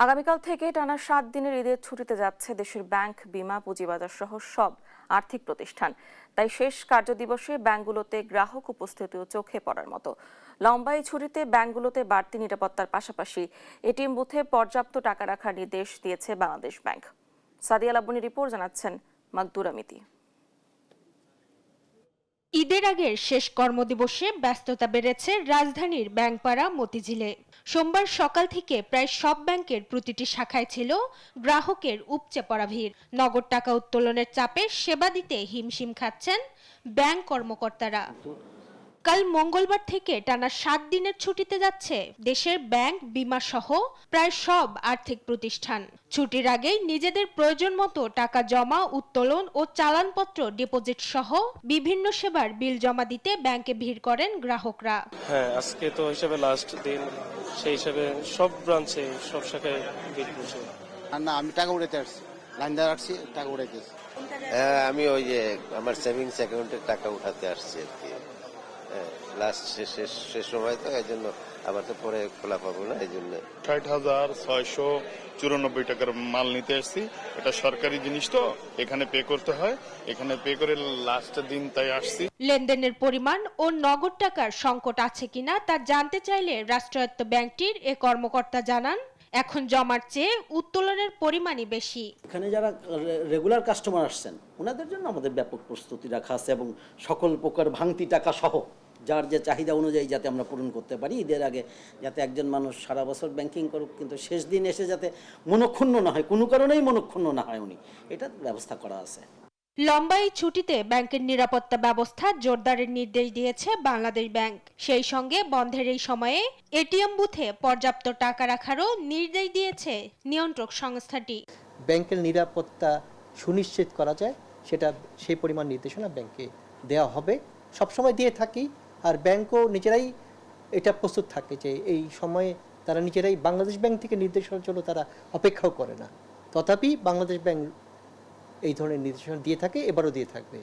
আগামীকাল থেকে টানা 7 দিনের ঈদের ছুটিতে যাচ্ছে দেশের ব্যাংক, বিমা, পুঁজিবাজার সহ সব আর্থিক প্রতিষ্ঠান। তাই শেষ কার্যদিবসে ব্যাংকগুলোতে গ্রাহক উপস্থিতিও চোখে পড়ার মতো। লম্বা এই ছুটিতে ব্যাংকগুলোতে বাড়তি নিরাপত্তার পাশাপাশি এটিএম বুথে পর্যাপ্ত টাকা রাখার নির্দেশ দিয়েছে বাংলাদেশ ব্যাংক। সাদিয়া লাবনী রিপোর্ট জানাচ্ছেন মাকদুরা মিতি। ঈদের আগের শেষ কর্মদিবসে ব্যস্ততা বেড়েছে রাজধানীর ব্যাংকপাড়া মতিঝিলে। সোমবার সকাল থেকে প্রায় সব ব্যাংকের প্রতিটি শাখায় ছিল গ্রাহকের উপচে পড়া ভিড়। নগদ টাকা উত্তোলনের চাপে সেবা দিতে হিমশিম খাচ্ছেন ব্যাংক কর্মকর্তারা। কাল মঙ্গলবার থেকে টানা 7 দিনের ছুটিতে যাচ্ছে দেশের ব্যাংক, বিমা সহ প্রায় সব আর্থিক প্রতিষ্ঠান। ছুটির আগেই নিজেদের প্রয়োজন মতো টাকা জমা, উত্তোলন ও চালানপত্র ডিপোজিট সহ বিভিন্ন সেবার বিল জমা দিতে ব্যাংকে ভিড় করেন গ্রাহকরা। হ্যাঁ, আজকে তো হিসেবে লাস্ট দিন, সেই হিসেবে সব ব্রাঞ্চে, সব শাখায় ভিড় করছে। না, আমি টাকা উঠাতে আসছি, লাইন দিয়ে রাখছি, টাকা উঠাইতেছি। হ্যাঁ, আমি ওই যে আমার সেভিংস অ্যাকাউন্টের টাকা উঠাতে আসছি আর কি। লাস্ট শেষ সময় তো, এই জন্য আবার তো পরে খোলা পাবো না, এই জন্য 60,694 টাকার মাল নিতে আসছি। এটা সরকারি জিনিস তো, এখানে পে করতে হয়, এখানে পে করে লাস্ট দিন তাই আসছি। লেনদেনের পরিমাণ ও নগদ টাকার সংকট আছে কিনা তা জানতে চাইলে রাষ্ট্রায়ত্ত ব্যাংকটির এ কর্মকর্তা জানান, এখন জমার চেয়ে উত্তোলনের পরিমাণই বেশি। এখানে যারা রেগুলার কাস্টমার আসছেন ওনাদের জন্য আমাদের ব্যাপক প্রস্তুতি রাখা আছে এবং সকল প্রকার ভাঙতি টাকা সহ যার যে চাহিদা অনুযায়ী যাতে আমরা পূরণ করতে পারি ঈদের আগে, যাতে একজন মানুষ সারা বছর ব্যাংকিং করুক কিন্তু শেষ দিন এসে যাতে মনক্ষুণ্ণ না হয়, কোনো কারণেই মনক্ষুণ্ণ না হয় উনি, এটার ব্যবস্থা করা আছে। লম্বা এই ছুটিতে ব্যাংকের নিরাপত্তা ব্যবস্থা জোরদারের নির্দেশ দিয়েছে বাংলাদেশ ব্যাংক। সেই সঙ্গে বন্ধের এই সময়ে এটিএম বুথে পর্যাপ্ত টাকা রাখারও নির্দেশ দিয়েছে নিয়ন্ত্রক সংস্থাটি। ব্যাংকের নিরাপত্তা সুনিশ্চিত করা যায় সেটা সেই পরিমাণ নির্দেশনা ব্যাংকে দেওয়া হবে, সবসময় দিয়ে থাকি। আর ব্যাংকও নিজেরাই এটা প্রস্তুত থাকে যে এই সময়ে তারা নিজেরাই বাংলাদেশ ব্যাংক থেকে নির্দেশনার জন্য তারা অপেক্ষাও করে না। তথাপি বাংলাদেশ ব্যাংক এই ধরনের নির্দেশনা দিয়ে থাকে, এবারও দিয়ে থাকবে।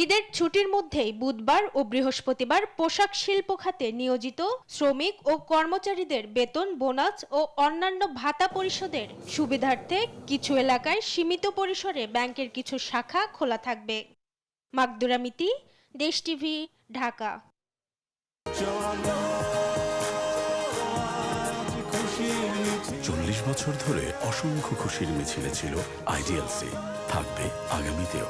ঈদের ছুটির মধ্যেই বুধবার ও বৃহস্পতিবার পোশাক শিল্প খাতে নিয়োজিত শ্রমিক ও কর্মচারীদের বেতন, বোনাস ও অন্যান্য ভাতা পরিশোধের সুবিধার্থে কিছু এলাকায় সীমিত পরিসরে ব্যাংকের কিছু শাখা খোলা থাকবে। মাকদুরা মিতি, দেশ টিভি, ঢাকা। 40 বছর ধরে অসংখ্য খুশির মিছিলে ছিল আইডিএলসি, থাকবে আগামীতেও।